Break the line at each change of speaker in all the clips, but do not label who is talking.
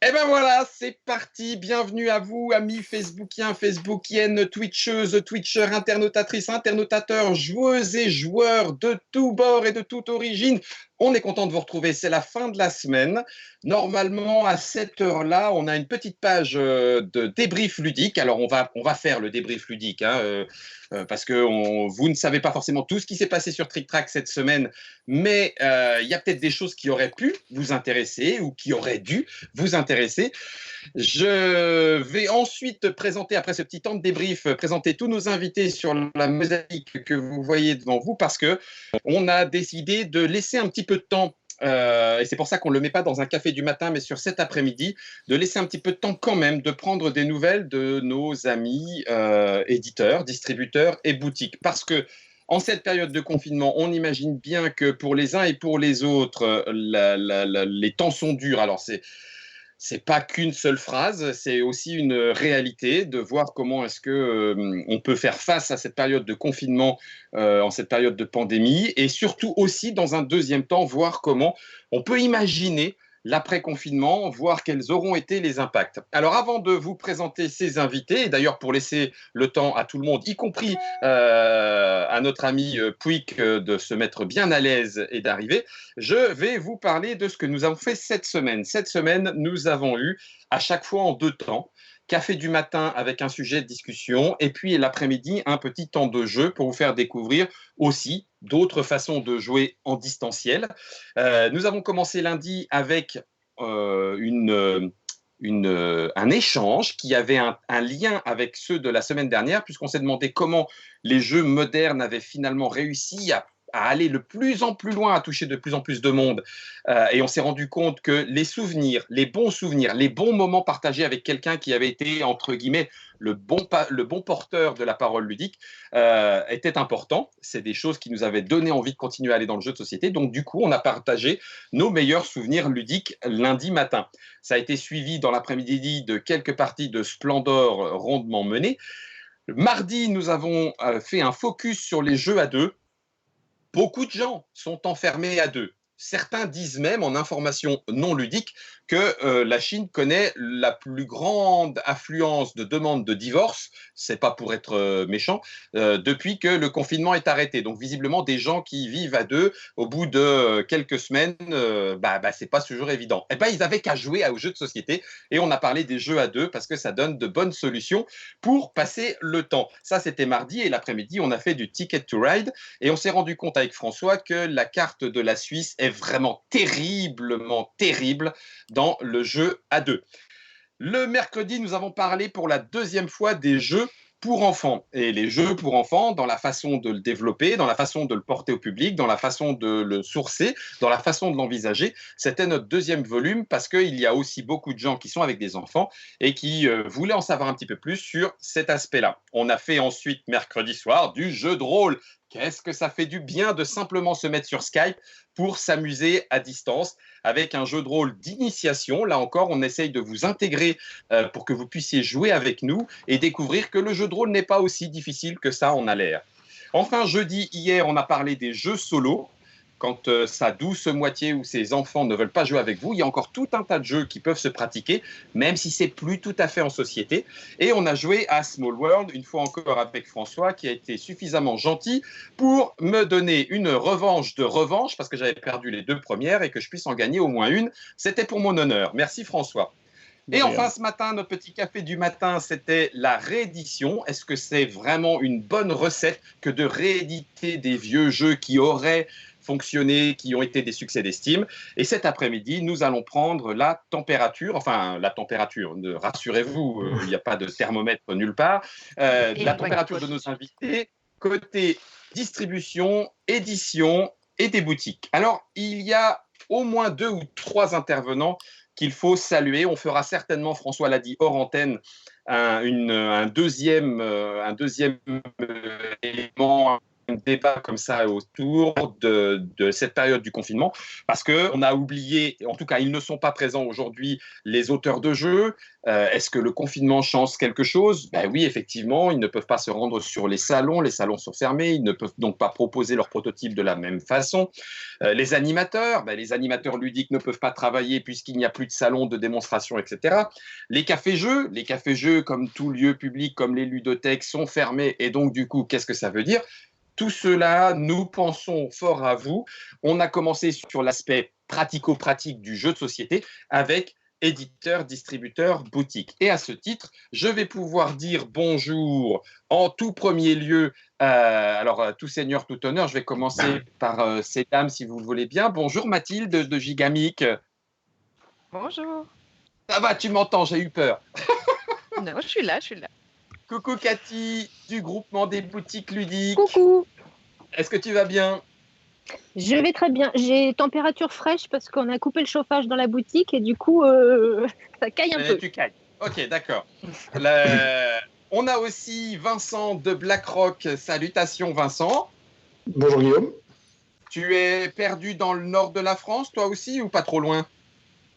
Et ben voilà, c'est parti. Bienvenue à vous, amis Facebookiens, Facebookiennes, Twitcheuses, Twitchers, internautatrices, internautateurs, joueuses et joueurs de tous bords et de toute origine. On est content de vous retrouver. C'est la fin de la semaine. Normalement, à cette heure-là, on a une petite page de débrief ludique. Alors, on va faire le débrief ludique, parce que vous ne savez pas forcément tout ce qui s'est passé sur Trick Track cette semaine, mais il y a peut-être des choses qui auraient pu vous intéresser ou qui auraient dû vous intéresser. Je vais ensuite présenter, après ce petit temps de débrief, présenter tous nos invités sur la mosaïque que vous voyez devant vous, parce que on a décidé de laisser un petit peu de temps. Et c'est pour ça qu'on ne le met pas dans un café du matin, mais sur cet après-midi, de laisser un petit peu de temps quand même, de prendre des nouvelles de nos amis éditeurs, distributeurs et boutiques. Parce que en cette période de confinement, on imagine bien que pour les uns et pour les autres, les temps sont durs. Alors c'est pas qu'une seule phrase, c'est aussi une réalité de voir comment est-ce que on peut faire face à cette période de confinement, en cette période de pandémie, et surtout aussi dans un deuxième temps voir comment on peut imaginer l'après-confinement, voir quels auront été les impacts. Alors avant de vous présenter ces invités, et d'ailleurs pour laisser le temps à tout le monde, y compris à notre ami Pouic de se mettre bien à l'aise et d'arriver, je vais vous parler de ce que nous avons fait cette semaine. Cette semaine, nous avons eu à chaque fois en deux temps. Café du matin avec un sujet de discussion et puis l'après-midi, un petit temps de jeu pour vous faire découvrir aussi d'autres façons de jouer en distanciel. Nous avons commencé lundi avec un échange qui avait un lien avec ceux de la semaine dernière, puisqu'on s'est demandé comment les jeux modernes avaient finalement réussi à aller de plus en plus loin, à toucher de plus en plus de monde. Et on s'est rendu compte que les souvenirs, les bons moments partagés avec quelqu'un qui avait été, entre guillemets, le bon porteur de la parole ludique, étaient importants. C'est des choses qui nous avaient donné envie de continuer à aller dans le jeu de société. Donc, du coup, on a partagé nos meilleurs souvenirs ludiques lundi matin. Ça a été suivi dans l'après-midi de quelques parties de Splendor rondement menées. Mardi, nous avons fait un focus sur les jeux à deux. Beaucoup de gens sont enfermés à deux. Certains disent même en information non ludique que la Chine connaît la plus grande affluence de demandes de divorce, c'est pas pour être méchant, depuis que le confinement est arrêté. Donc visiblement des gens qui vivent à deux, au bout de quelques semaines, c'est pas toujours évident. Et ben ils avaient qu'à jouer aux jeux de société et on a parlé des jeux à deux parce que ça donne de bonnes solutions pour passer le temps. Ça c'était mardi et l'après-midi on a fait du Ticket to Ride et on s'est rendu compte avec François que la carte de la Suisse est vraiment terriblement terrible dans le jeu à deux. Le mercredi, nous avons parlé pour la deuxième fois des jeux pour enfants. Et les jeux pour enfants, dans la façon de le développer, dans la façon de le porter au public, dans la façon de le sourcer, dans la façon de l'envisager, c'était notre deuxième volume parce qu'il y a aussi beaucoup de gens qui sont avec des enfants et qui voulaient en savoir un petit peu plus sur cet aspect-là. On a fait ensuite, mercredi soir, du jeu de rôle. Qu'est-ce que ça fait du bien de simplement se mettre sur Skype pour s'amuser à distance avec un jeu de rôle d'initiation. Là encore, on essaye de vous intégrer pour que vous puissiez jouer avec nous et découvrir que le jeu de rôle n'est pas aussi difficile que ça en a l'air. Enfin, jeudi, hier, on a parlé des jeux solo. Quand sa douce moitié ou ses enfants ne veulent pas jouer avec vous, il y a encore tout un tas de jeux qui peuvent se pratiquer, même si c'est plus tout à fait en société. Et on a joué à Small World, une fois encore avec François, qui a été suffisamment gentil pour me donner une revanche de revanche, parce que j'avais perdu les deux premières et que je puisse en gagner au moins une. C'était pour mon honneur. Merci François. Et enfin, ce matin, notre petit café du matin, c'était la réédition. Est-ce que c'est vraiment une bonne recette que de rééditer des vieux jeux qui auraient fonctionné, qui ont été des succès d'estime? Et cet après-midi, nous allons prendre la température, rassurez-vous, il n'y a pas de thermomètre nulle part, la température de nos invités, côté distribution, édition et des boutiques. Alors, il y a au moins 2 ou 3 intervenants qu'il faut saluer. On fera certainement, François l'a dit hors antenne, un deuxième élément, débat comme ça autour de cette période du confinement, parce qu'on a oublié, en tout cas ils ne sont pas présents aujourd'hui, les auteurs de jeux. Est-ce que le confinement change quelque chose? Ben oui, effectivement, ils ne peuvent pas se rendre sur les salons sont fermés, ils ne peuvent donc pas proposer leurs prototypes de la même façon. Les animateurs, ben, les animateurs ludiques ne peuvent pas travailler puisqu'il n'y a plus de salons de démonstration, etc. Les cafés-jeux, comme tout lieu public, comme les ludothèques, sont fermés, et donc du coup, qu'est-ce que ça veut dire? Tout cela, nous pensons fort à vous. On a commencé sur l'aspect pratico-pratique du jeu de société avec éditeur, distributeur, boutique. Et à ce titre, je vais pouvoir dire bonjour en tout premier lieu. Tout seigneur, tout honneur, je vais commencer par ces dames, si vous le voulez bien. Bonjour Mathilde de Gigamic.
Bonjour.
Ça va, tu m'entends, j'ai eu peur.
Non, je suis là.
Coucou Cathy, du groupement des boutiques ludiques.
Coucou.
Est-ce que tu vas bien?
Je vais très bien. J'ai température fraîche parce qu'on a coupé le chauffage dans la boutique et du coup, ça caille un peu.
Tu cailles. Ok, d'accord. On a aussi Vincent de BlackRock. Salutations Vincent.
Bonjour Guillaume.
Tu es perdu dans le nord de la France, toi aussi, ou pas trop loin?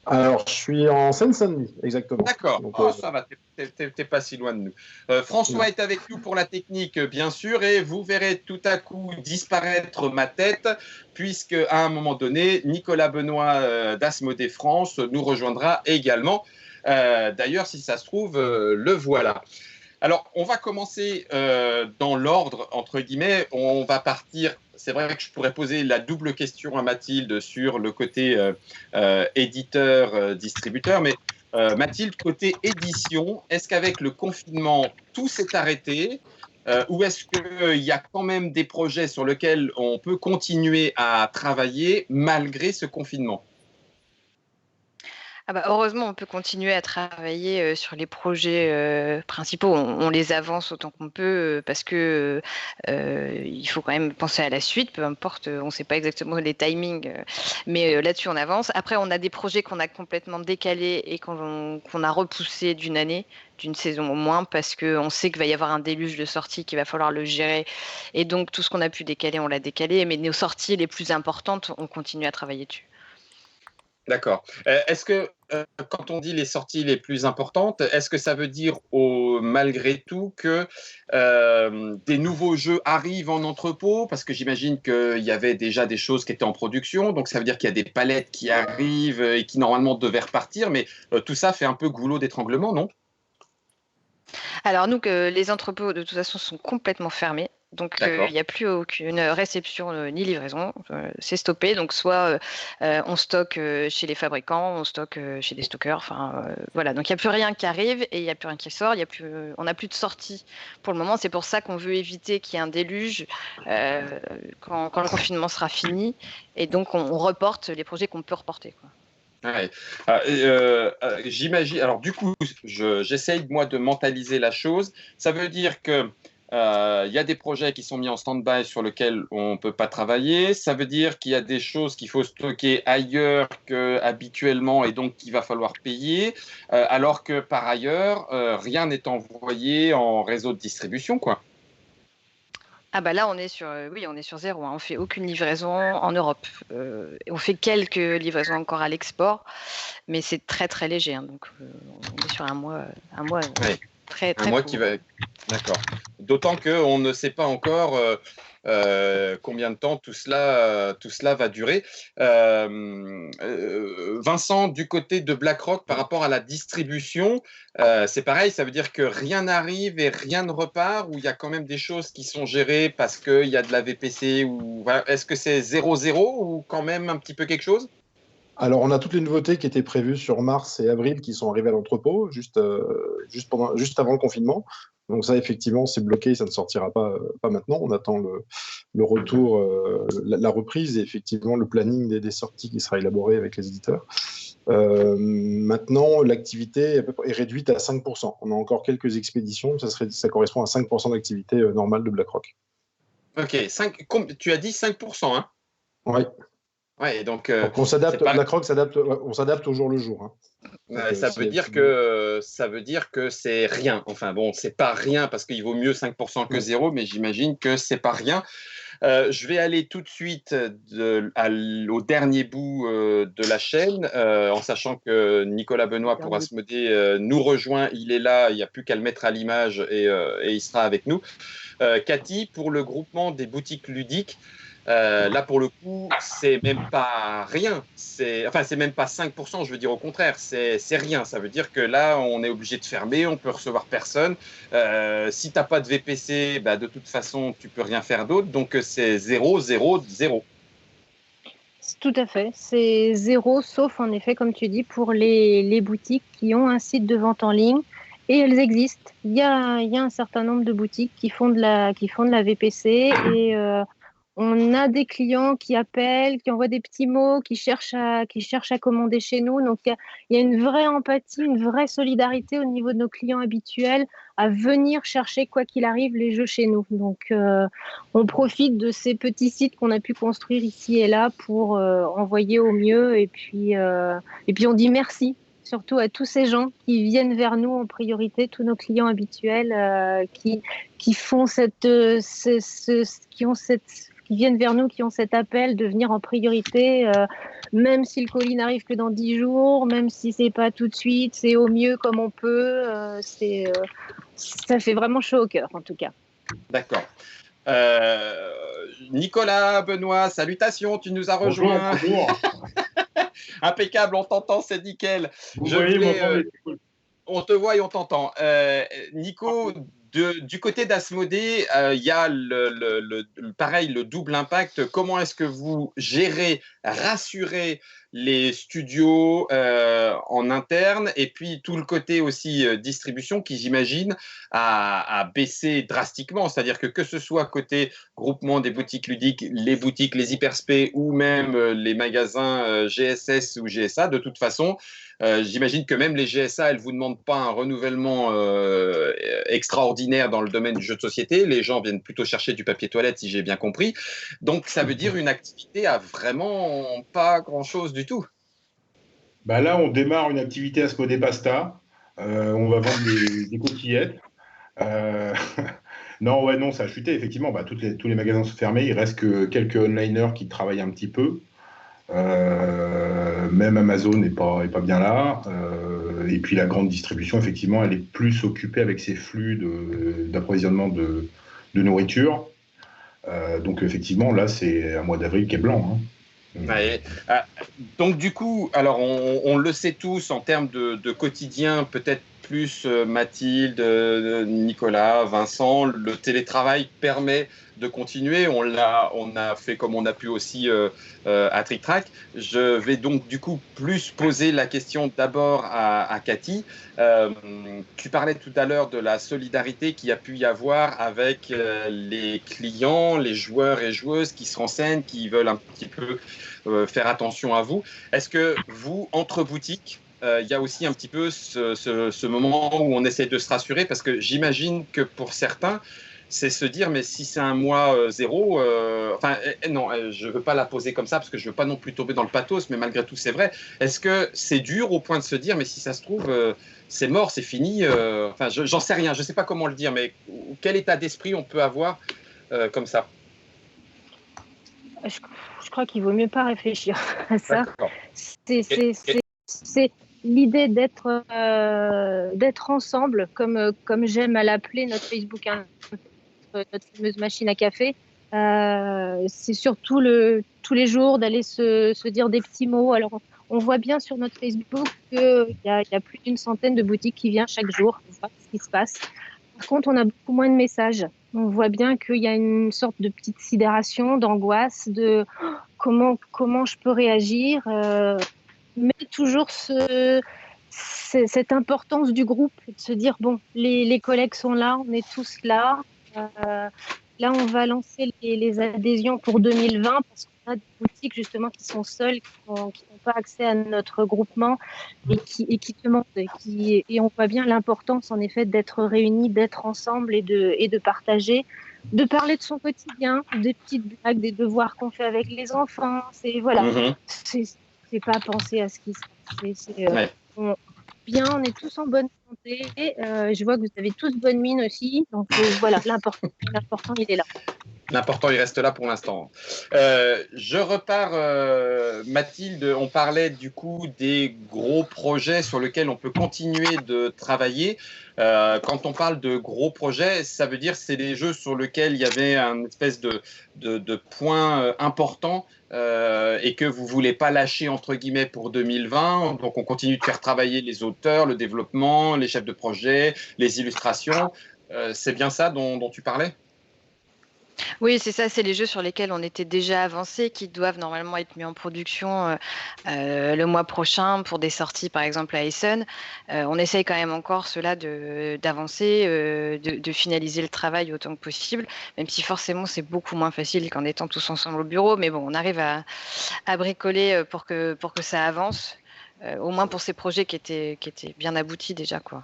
Alors, je suis en Seine-Saint-Denis, exactement.
D'accord.
Donc,
Ça va, t'es pas si loin de nous. François est avec nous pour la technique, bien sûr, et vous verrez tout à coup disparaître ma tête, puisque à un moment donné, Nicolas Benoît d'Asmodée France nous rejoindra également. D'ailleurs, si ça se trouve, le voilà. Alors, on va commencer dans l'ordre, entre guillemets. On va partir. C'est vrai que je pourrais poser la double question à Mathilde sur le côté éditeur-distributeur, mais Mathilde, côté édition, est-ce qu'avec le confinement, tout s'est arrêté ou est-ce qu'il y a quand même des projets sur lesquels on peut continuer à travailler malgré ce confinement?
Ah bah, heureusement, on peut continuer à travailler sur les projets principaux. On les avance autant qu'on peut parce que il faut quand même penser à la suite, peu importe, on ne sait pas exactement les timings, mais là-dessus, on avance. Après, on a des projets qu'on a complètement décalés et qu'on a repoussés d'une année, d'une saison au moins, parce qu'on sait qu'il va y avoir un déluge de sorties, qu'il va falloir le gérer. Et donc, tout ce qu'on a pu décaler, on l'a décalé. Mais nos sorties les plus importantes, on continue à travailler dessus.
D'accord. Est-ce que quand on dit les sorties les plus importantes, est-ce que ça veut dire malgré tout que des nouveaux jeux arrivent en entrepôt? Parce que j'imagine qu'il y avait déjà des choses qui étaient en production, donc ça veut dire qu'il y a des palettes qui arrivent et qui normalement devaient repartir, mais tout ça fait un peu goulot d'étranglement, non?
Alors nous, les entrepôts de toute façon sont complètement fermés. Donc il n'y a plus aucune réception ni livraison, c'est stoppé. Donc soit on stocke chez les fabricants, on stocke chez des stockeurs. Enfin voilà, donc il n'y a plus rien qui arrive et il n'y a plus rien qui sort. On n'a plus de sortie pour le moment. C'est pour ça qu'on veut éviter qu'il y ait un déluge quand le confinement sera fini. Et donc on reporte les projets qu'on peut reporter, quoi.
Ouais. J'imagine. Alors du coup, j'essaye moi de mentaliser la chose. Ça veut dire que y a des projets qui sont mis en stand-by sur lesquels on ne peut pas travailler. Ça veut dire qu'il y a des choses qu'il faut stocker ailleurs qu'habituellement et donc qu'il va falloir payer. Alors que par ailleurs, rien n'est envoyé en réseau de distribution, quoi.
Ah bah là, on est sur zéro, hein. On fait aucune livraison en Europe. On fait quelques livraisons encore à l'export, mais c'est très très léger, hein. Donc on est sur un mois
Ouais.
très très
Un mois
court.
qui va. D'accord. D'autant qu'on ne sait pas encore combien de temps tout cela va durer. Vincent, du côté de BlackRock, par rapport à la distribution, c'est pareil, ça veut dire que rien n'arrive et rien ne repart, ou il y a quand même des choses qui sont gérées parce qu'il y a de la VPC, ou voilà. Est-ce que c'est 0-0 ou quand même un petit peu quelque chose?
alors, on a toutes les nouveautés qui étaient prévues sur mars et avril qui sont arrivées à l'entrepôt juste avant le confinement. Donc ça, effectivement, c'est bloqué, ça ne sortira pas maintenant. On attend le retour, la reprise et effectivement le planning des sorties qui sera élaboré avec les éditeurs. Maintenant, l'activité est réduite à 5%. On a encore quelques expéditions, ça correspond à 5% d'activité normale de BlackRock.
Ok, tu as dit 5%, hein?
Oui.
Ouais, donc
on s'adapte, BlackRock on s'adapte au jour le jour, hein.
Donc, ça veut dire que c'est rien. Enfin bon, c'est pas rien parce qu'il vaut mieux 5% que 0, mais j'imagine que c'est pas rien. Je vais aller tout de suite au dernier bout de la chaîne, en sachant que Nicolas Benoît pour Asmodée nous rejoint. Il est là, il n'y a plus qu'à le mettre à l'image et il sera avec nous. Cathy, pour le groupement des boutiques ludiques, là, pour le coup, c'est même pas rien. C'est même pas 5%, je veux dire au contraire. C'est rien. Ça veut dire que là, on est obligé de fermer, on peut recevoir personne. Si tu n'as pas de VPC, bah, de toute façon, tu peux rien faire d'autre. Donc, c'est 0, 0, 0.
Tout à fait. C'est 0, sauf en effet, comme tu dis, pour les boutiques qui ont un site de vente en ligne. Et elles existent. Il y a un certain nombre de boutiques qui font de la VPC et on a des clients qui appellent, qui envoient des petits mots, qui cherchent à commander chez nous. Donc, il y a une vraie empathie, une vraie solidarité au niveau de nos clients habituels à venir chercher, quoi qu'il arrive, les jeux chez nous. Donc, on profite de ces petits sites qu'on a pu construire ici et là pour envoyer au mieux. Et puis, on dit merci, surtout à tous ces gens qui viennent vers nous en priorité, tous nos clients habituels qui font qui viennent vers nous, qui ont cet appel de venir en priorité, même si le colis n'arrive que dans 10 jours, même si c'est pas tout de suite, c'est au mieux comme on peut. Ça fait vraiment chaud au cœur, en tout cas.
D'accord. Nicolas Benoît, salutations, tu nous as rejoint.
Bonjour.
Impeccable, on t'entend, c'est nickel. On te voit et on t'entend. Nico, du côté d'Asmodée, il y a pareil, le double impact. Comment est-ce que vous gérez, rassurez les studios en interne et puis tout le côté aussi distribution qui, j'imagine, a baissé drastiquement. C'est-à-dire que ce soit côté groupement des boutiques ludiques, les hyperspé ou même les magasins GSS ou GSA, de toute façon, j'imagine que même les GSA, elles ne vous demandent pas un renouvellement extraordinaire dans le domaine du jeu de société. Les gens viennent plutôt chercher du papier toilette, si j'ai bien compris. Donc, ça veut dire une activité à vraiment pas grand-chose du tout.
Bah là, on démarre une activité Asmodée Pasta. On va vendre des coquillettes. Non, ça a chuté, effectivement. Bah, tous les magasins sont fermés. Il reste que quelques onliners qui travaillent un petit peu. Même Amazon n'est pas bien là. Et puis la grande distribution, effectivement, elle est plus occupée avec ses flux d'approvisionnement de nourriture. Donc effectivement, là, c'est un mois d'avril qui est blanc.
Ouais. Donc du coup, alors on le sait tous en termes de quotidien, peut-être plus Mathilde, Nicolas, Vincent, le télétravail permet de continuer. On a fait comme on a pu aussi à Trick Track. Je vais donc du coup plus poser la question d'abord à Cathy. Tu parlais tout à l'heure de la solidarité qu'il y a pu y avoir avec les clients, les joueurs et joueuses qui se renseignent, qui veulent un petit peu faire attention à vous. Est-ce que vous, entre boutiques, il y a aussi un petit peu ce moment où on essaie de se rassurer, parce que j'imagine que pour certains, c'est se dire, mais si c'est un mois zéro, non, je ne veux pas la poser comme ça, parce que je ne veux pas non plus tomber dans le pathos, mais malgré tout, c'est vrai. Est-ce que c'est dur au point de se dire, mais si ça se trouve, c'est mort, c'est fini, j'en sais rien, je ne sais pas comment le dire, mais quel état d'esprit on peut avoir comme ça?
Je crois qu'il vaut mieux pas réfléchir à ça. C'est l'idée d'être ensemble, comme j'aime à l'appeler notre Facebook, notre fameuse machine à café. C'est surtout tous les jours d'aller se dire des petits mots. Alors, on voit bien sur notre Facebook qu'il y a plus d'une centaine de boutiques qui viennent chaque jour pour voir ce qui se passe. Par contre, on a beaucoup moins de messages. On voit bien qu'il y a une sorte de petite sidération, d'angoisse, de comment je peux réagir, mais toujours cette importance du groupe, de se dire, bon, les collègues sont là, on est tous là. Là, on va lancer les adhésions pour 2020 parce qu'on a des boutiques justement qui sont seules, qui n'ont pas accès à notre groupement et qui demandent. Et on voit bien l'importance en effet d'être réunis, d'être ensemble et de partager, de parler de son quotidien, des petites blagues, des devoirs qu'on fait avec les enfants. C'est pas penser à ce qui se passe. On est tous en bonne santé. Je vois que vous avez tous bonne mine aussi. Donc voilà, l'important, il est là.
L'important, il reste là pour l'instant. Je repars, Mathilde, on parlait du coup des gros projets sur lesquels on peut continuer de travailler. Quand on parle de gros projets, ça veut dire que c'est des jeux sur lesquels il y avait un espèce de point important et que vous ne voulez pas lâcher entre guillemets pour 2020. Donc on continue de faire travailler les auteurs, le développement, les chefs de projet, les illustrations. C'est bien ça dont tu parlais ?
Oui, c'est ça, c'est les jeux sur lesquels on était déjà avancés qui doivent normalement être mis en production le mois prochain pour des sorties par exemple à Essen. On essaye quand même encore cela d'avancer, de finaliser le travail autant que possible, même si forcément c'est beaucoup moins facile qu'en étant tous ensemble au bureau, mais bon, on arrive à bricoler pour que ça avance, au moins pour ces projets qui étaient bien aboutis déjà, quoi.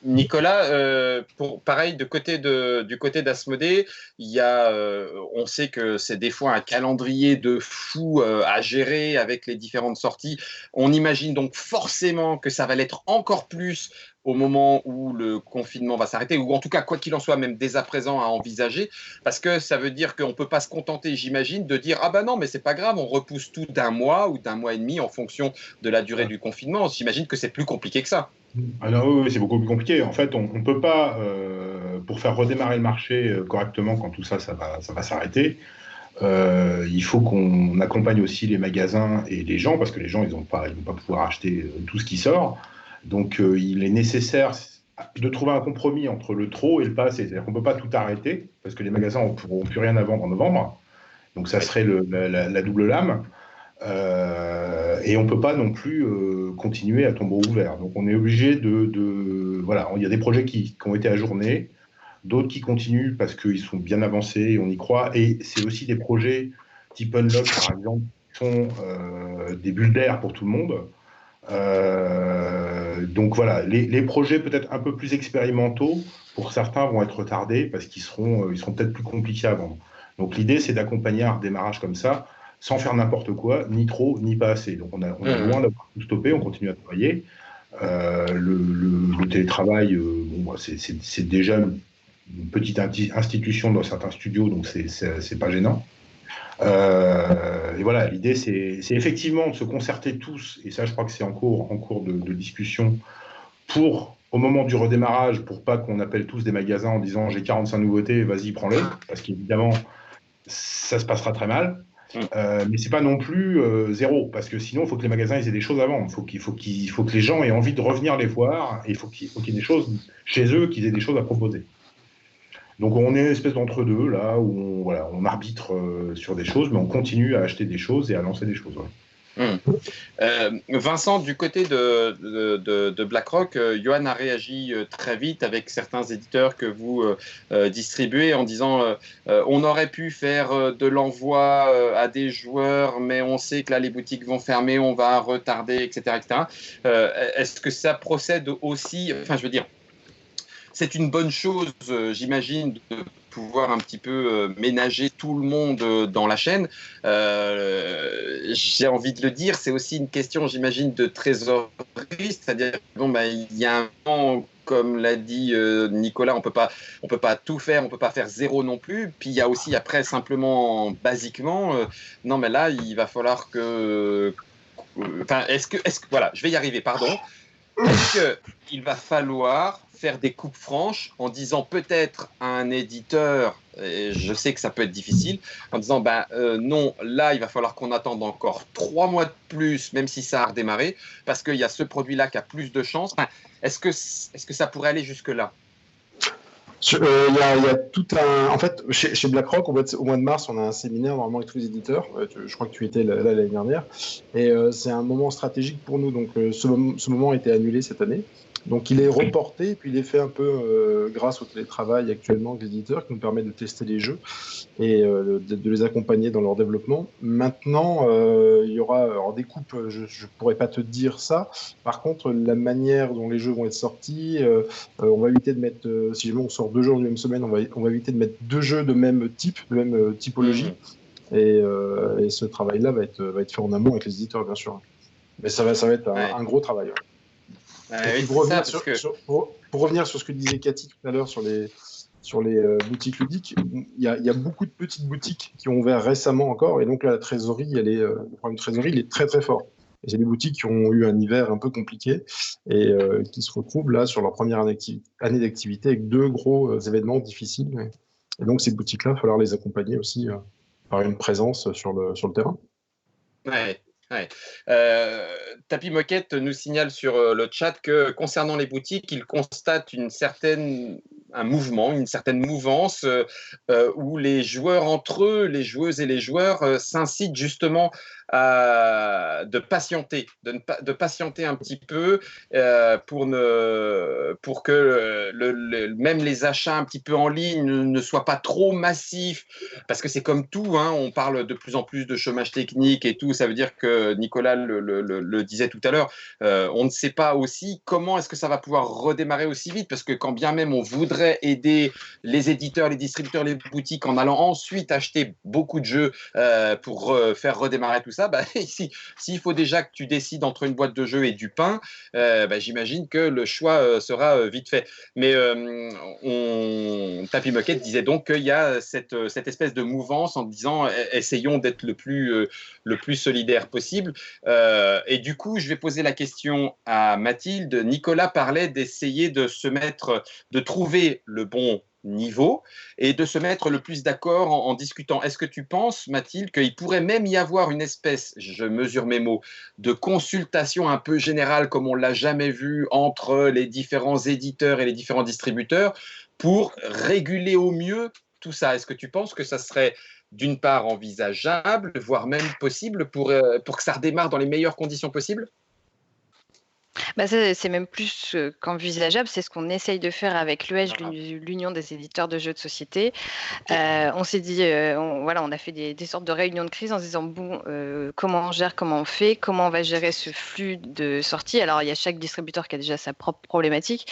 Nicolas, pareil, du côté d'Asmodée, on sait que c'est des fois un calendrier de fou à gérer avec les différentes sorties. On imagine donc forcément que ça va l'être encore plus au moment où le confinement va s'arrêter, ou en tout cas, quoi qu'il en soit, même dès à présent à envisager, parce que ça veut dire qu'on ne peut pas se contenter, j'imagine, de dire « Ah ben non, mais c'est pas grave, on repousse tout d'un mois ou d'un mois et demi en fonction de la durée du confinement ». J'imagine que c'est plus compliqué que ça.
Ah non, oui, c'est beaucoup plus compliqué. En fait, on ne peut pas, pour faire redémarrer le marché correctement quand tout ça, ça va s'arrêter, il faut qu'on accompagne aussi les magasins et les gens, parce que les gens, ils vont pas pouvoir acheter tout ce qui sort. Donc, il est nécessaire de trouver un compromis entre le trop et le pas assez. C'est-à-dire qu'on ne peut pas tout arrêter, parce que les magasins ne pourront plus rien à vendre en novembre. Donc, ça serait la double lame. Et on ne peut pas non plus continuer à tombeau ouvert. Donc, on est obligé voilà, il y a des projets qui ont été ajournés, d'autres qui continuent parce qu'ils sont bien avancés et on y croit. Et c'est aussi des projets type Unlock, par exemple, qui sont des bulles d'air pour tout le monde. Donc voilà, les projets peut-être un peu plus expérimentaux, pour certains, vont être retardés parce qu'ils seront peut-être plus compliqués à vendre. Donc l'idée, c'est d'accompagner un redémarrage comme ça, sans faire n'importe quoi, ni trop, ni pas assez. Donc on a loin d'avoir tout stoppé, on continue à travailler. Le télétravail, c'est déjà une petite institution dans certains studios, donc c'est pas gênant. Et voilà, l'idée, c'est effectivement de se concerter tous, et ça, je crois que c'est en cours de discussion, au moment du redémarrage, pour pas qu'on appelle tous des magasins en disant « j'ai 45 nouveautés, vas-y, prends-les », parce qu'évidemment, ça se passera très mal. Mais c'est pas non plus zéro, parce que sinon, il faut que les magasins ils aient des choses à vendre. Il faut que les gens aient envie de revenir les voir, et il faut qu'il y ait des choses chez eux, qu'ils aient des choses à proposer. Donc on est une espèce d'entre-deux, là, où on arbitre sur des choses, mais on continue à acheter des choses et à lancer des choses. Ouais.
Vincent, du côté de BlackRock, Johan a réagi très vite avec certains éditeurs que vous distribuez en disant on aurait pu faire de l'envoi à des joueurs, mais on sait que là les boutiques vont fermer, on va retarder, etc. etc. Est-ce que ça procède aussi, enfin je veux dire, c'est une bonne chose, j'imagine, de pouvoir un petit peu ménager tout le monde dans la chaîne. J'ai envie de le dire, c'est aussi une question, j'imagine, de trésorerie, c'est-à-dire il y a un moment, comme l'a dit Nicolas, on peut pas tout faire, on peut pas faire zéro non plus. Puis il y a aussi après simplement, basiquement, non mais là il va falloir que, enfin voilà, je vais y arriver, pardon. Est-ce qu'il va falloir faire des coupes franches en disant peut-être à un éditeur, et je sais que ça peut être difficile, en disant non, là il va falloir qu'on attende encore 3 mois de plus, même si ça a redémarré, parce qu'il y a ce produit-là qui a plus de chance. Enfin, est-ce que ça pourrait aller jusque-là ?
Il y a tout un. En fait, chez BlackRock, au mois de mars, on a un séminaire normalement avec tous les éditeurs. Je crois que tu étais là l'année dernière. Et c'est un moment stratégique pour nous. Donc, ce moment a été annulé cette année. Donc, il est reporté. Et puis, il est fait un peu grâce au télétravail actuellement avec les éditeurs qui nous permet de tester les jeux et de les accompagner dans leur développement. Maintenant, il y aura des coupes. Je ne pourrais pas te dire ça. Par contre, la manière dont les jeux vont être sortis, on va éviter de mettre, si jamais on sort 2 jeux en une même semaine, on va éviter de mettre 2 jeux de même type, de même typologie. Et ce travail-là va être fait en amont avec les éditeurs, bien sûr. Mais ça va être un gros travail.
Pour
revenir sur ce que disait Cathy tout à l'heure sur sur les boutiques ludiques, il y a beaucoup de petites boutiques qui ont ouvert récemment encore, et donc là, la trésorerie, le problème de trésorerie, il est très très fort. Et c'est des boutiques qui ont eu un hiver un peu compliqué et qui se retrouvent là sur leur première année d'activité avec 2 gros événements difficiles. Et donc ces boutiques-là, il va falloir les accompagner aussi par une présence sur le terrain.
Ouais, ouais. Tapis Moquette nous signale sur le chat que concernant les boutiques, il constate un mouvement, une certaine mouvance où les joueurs entre eux, les joueuses et les joueurs s'incitent justement de patienter, de patienter un petit peu pour que même les achats un petit peu en ligne ne soient pas trop massifs, parce que c'est comme tout, hein, on parle de plus en plus de chômage technique et tout, ça veut dire que Nicolas le disait tout à l'heure, on ne sait pas aussi comment est-ce que ça va pouvoir redémarrer aussi vite, parce que quand bien même on voudrait aider les éditeurs, les distributeurs, les boutiques en allant ensuite acheter beaucoup de jeux pour faire redémarrer tout ça, s'il faut déjà que tu décides entre une boîte de jeux et du pain, j'imagine que le choix sera vite fait. Mais Tapis Moquette disait donc qu'il y a cette espèce de mouvance en disant essayons d'être le plus solidaire possible. Et du coup, je vais poser la question à Mathilde. Nicolas parlait d'essayer de trouver le bon niveau et de se mettre le plus d'accord en discutant. Est-ce que tu penses, Mathilde, qu'il pourrait même y avoir une espèce, je mesure mes mots, de consultation un peu générale comme on l'a jamais vu entre les différents éditeurs et les différents distributeurs pour réguler au mieux tout ça? Est-ce que tu penses que ça serait d'une part envisageable, voire même possible pour que ça redémarre dans les meilleures conditions possibles?
Ça, c'est même plus qu'envisageable, c'est ce qu'on essaye de faire avec l'UEJ, l'Union des éditeurs de jeux de société. On s'est dit, on a fait des sortes de réunions de crise en se disant, bon, comment on gère, comment on fait, comment on va gérer ce flux de sorties. Alors, il y a chaque distributeur qui a déjà sa propre problématique,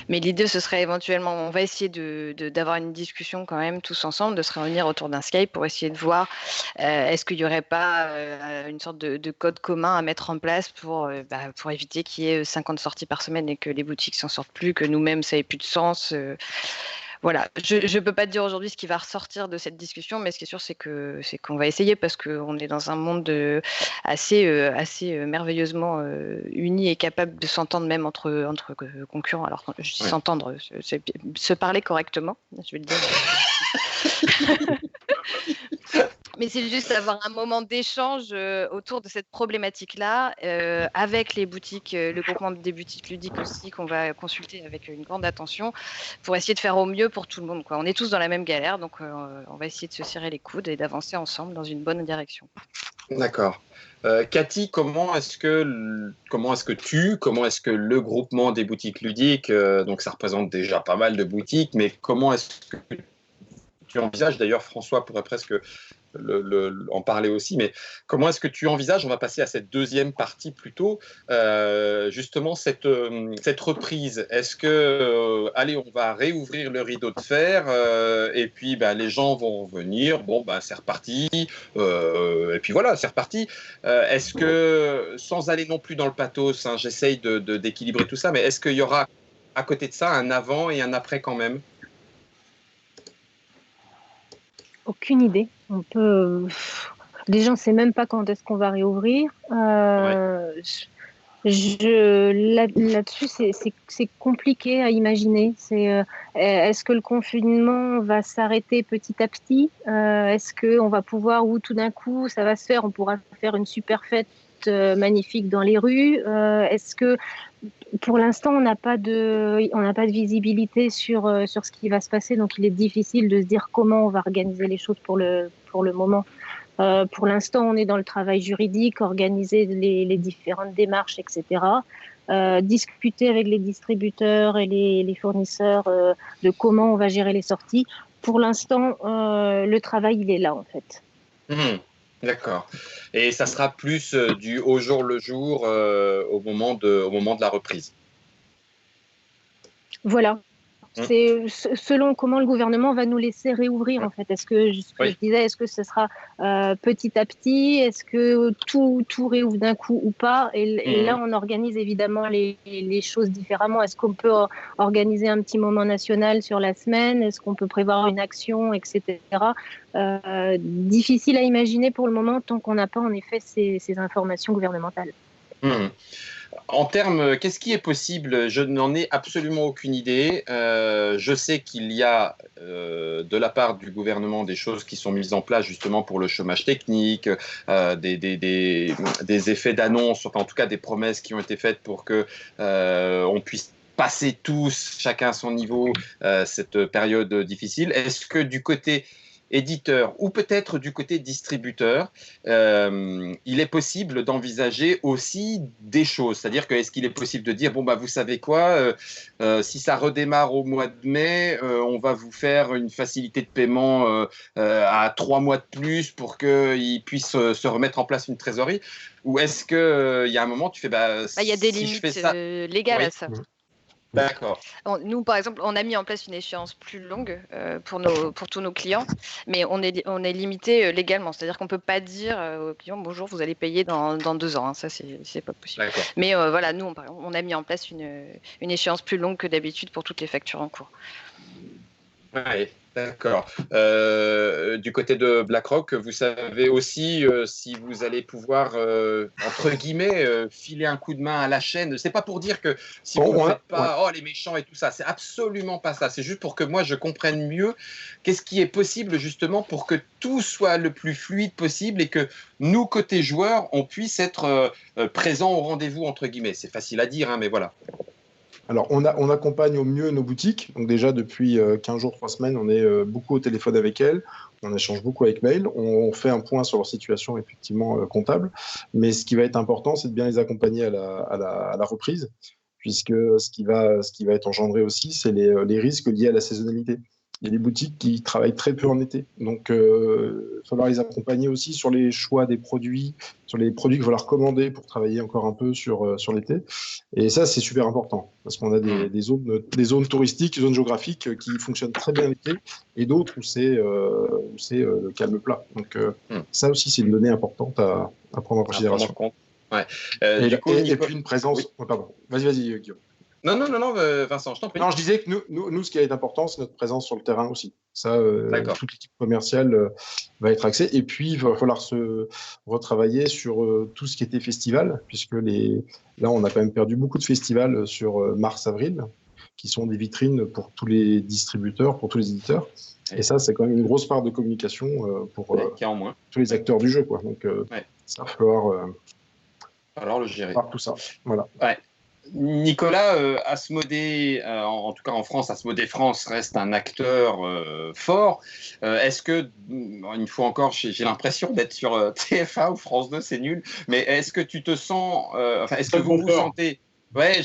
mais l'idée, ce serait éventuellement, on va essayer d'avoir une discussion quand même tous ensemble, de se réunir autour d'un Skype pour essayer de voir est-ce qu'il n'y aurait pas une sorte de code commun à mettre en place pour éviter qu'il y ait 50 sorties par semaine et que les boutiques s'en sortent plus, que nous-mêmes, ça n'ait plus de sens. Voilà, je ne peux pas te dire aujourd'hui ce qui va ressortir de cette discussion, mais ce qui est sûr, c'est qu'on va essayer parce qu'on est dans un monde assez merveilleusement uni et capable de s'entendre même entre concurrents. Alors, je dis s'entendre, c'est se parler correctement, je vais le dire. Mais c'est juste avoir un moment d'échange autour de cette problématique-là, avec les boutiques, le groupement des boutiques ludiques aussi, qu'on va consulter avec une grande attention, pour essayer de faire au mieux pour tout le monde, quoi. On est tous dans la même galère, donc on va essayer de se serrer les coudes et d'avancer ensemble dans une bonne direction.
D'accord. Cathy, comment est-ce que le groupement des boutiques ludiques, donc ça représente déjà pas mal de boutiques, mais comment est-ce que tu envisages, d'ailleurs François pourrait presque en parler aussi, mais comment est-ce que tu envisages, on va passer à cette deuxième partie plutôt, justement cette reprise. Est-ce que, allez, on va réouvrir le rideau de fer et puis les gens vont venir, bon, c'est reparti, et puis voilà, c'est reparti. Est-ce que, sans aller non plus dans le pathos, hein, j'essaye d'équilibrer tout ça, mais est-ce qu'il y aura à côté de ça un avant et un après quand même?
Aucune idée. On peut. Déjà, on ne sait même pas quand est-ce qu'on va réouvrir. Là-dessus, c'est compliqué à imaginer. Est-ce que le confinement va s'arrêter petit à petit? Est-ce qu'on va pouvoir, ou tout d'un coup, ça va se faire, on pourra faire une super fête magnifique dans les rues? Est-ce que pour l'instant, on n'a pas de visibilité sur ce qui va se passer, donc il est difficile de se dire comment on va organiser les choses pour le moment. Pour l'instant, on est dans le travail juridique, organiser les différentes démarches, etc. Discuter avec les distributeurs et les fournisseurs de comment on va gérer les sorties. Pour l'instant, le travail, il est là, en fait.
D'accord. Et ça sera plus du au jour le jour au moment de la reprise.
Voilà. c'est selon comment le gouvernement va nous laisser réouvrir, en fait. Est-ce que, ce que je disais, est-ce que ce sera petit à petit? Est-ce que tout réouvre d'un coup ou pas? Et là, on organise évidemment les choses différemment. Est-ce qu'on peut organiser un petit moment national sur la semaine? Est-ce qu'on peut prévoir une action, etc. Difficile à imaginer pour le moment tant qu'on n'a pas en effet ces informations gouvernementales.
En termes, qu'est-ce qui est possible? Je n'en ai absolument aucune idée. Je sais qu'il y a de la part du gouvernement des choses qui sont mises en place justement pour le chômage technique, des effets d'annonce, enfin en tout cas des promesses qui ont été faites pour que on puisse passer tous, chacun à son niveau, cette période difficile. Est-ce que du côté éditeur ou peut-être du côté distributeur, il est possible d'envisager aussi des choses. C'est-à-dire que est-ce qu'il est possible de dire, bon, bah, vous savez quoi, si ça redémarre au mois de mai, on va vous faire une facilité de paiement à 3 mois de plus pour qu'ils puissent se remettre en place une trésorerie? Ou est-ce qu'il y a un moment, tu fais,
il y a des
si
limites
je fais ça...
légales à ça.
D'accord.
Nous, par exemple, on a mis en place une échéance plus longue pour tous nos clients, mais on est limité légalement. C'est-à-dire qu'on ne peut pas dire aux clients, bonjour, vous allez payer dans 2 ans. Hein. Ça, c'est pas possible. Mais voilà, nous, on a mis en place une échéance plus longue que d'habitude pour toutes les factures en cours.
Oui, d'accord. Du côté de BlackRock, vous savez aussi si vous allez pouvoir, entre guillemets, filer un coup de main à la chaîne. C'est pas pour dire que si vous ne faites pas, oh les méchants et tout ça, c'est absolument pas ça. C'est juste pour que moi je comprenne mieux qu'est-ce qui est possible justement pour que tout soit le plus fluide possible et que nous, côté joueurs, on puisse être présents au rendez-vous, entre guillemets. C'est facile à dire, hein, mais voilà.
Alors, on accompagne au mieux nos boutiques. Donc déjà, depuis 15 jours, 3 semaines, on est beaucoup au téléphone avec elles. On échange beaucoup avec mail. On fait un point sur leur situation, effectivement, comptable. Mais ce qui va être important, c'est de bien les accompagner à la reprise, puisque ce qui va être engendré aussi, c'est les risques liés à la saisonnalité. Il y a des boutiques qui travaillent très peu en été. Donc, il va falloir les accompagner aussi sur les choix des produits, sur les produits qu'il va leur commander pour travailler encore un peu sur l'été. Et ça, c'est super important parce qu'on a des zones touristiques, des zones géographiques qui fonctionnent très bien l'été et d'autres où c'est le calme plat. Donc, ça aussi, c'est une donnée importante à prendre en considération.
Ouais.
Et puis une présence... Oui. Oh, pardon. Vas-y, Guillaume.
Non, Vincent, je t'en prie.
Non, je disais que nous, ce qui est important, c'est notre présence sur le terrain aussi. Ça, toute l'équipe commerciale va être axée. Et puis, il va falloir se retravailler sur tout ce qui était festival, puisque là, on a quand même perdu beaucoup de festivals sur mars-avril, qui sont des vitrines pour tous les distributeurs, pour tous les éditeurs. Et ça, c'est quand même une grosse part de communication pour tous les acteurs du jeu, quoi. Donc, ça va falloir
le gérer.
Tout ça. Voilà.
Ouais. Nicolas, Asmodée, en tout cas en France, Asmodée France reste un acteur fort. Est-ce que, une fois encore, j'ai l'impression d'être sur TF1 ou France 2, c'est nul, mais est-ce que tu te sens, est-ce que vous vous sentez... Ouais,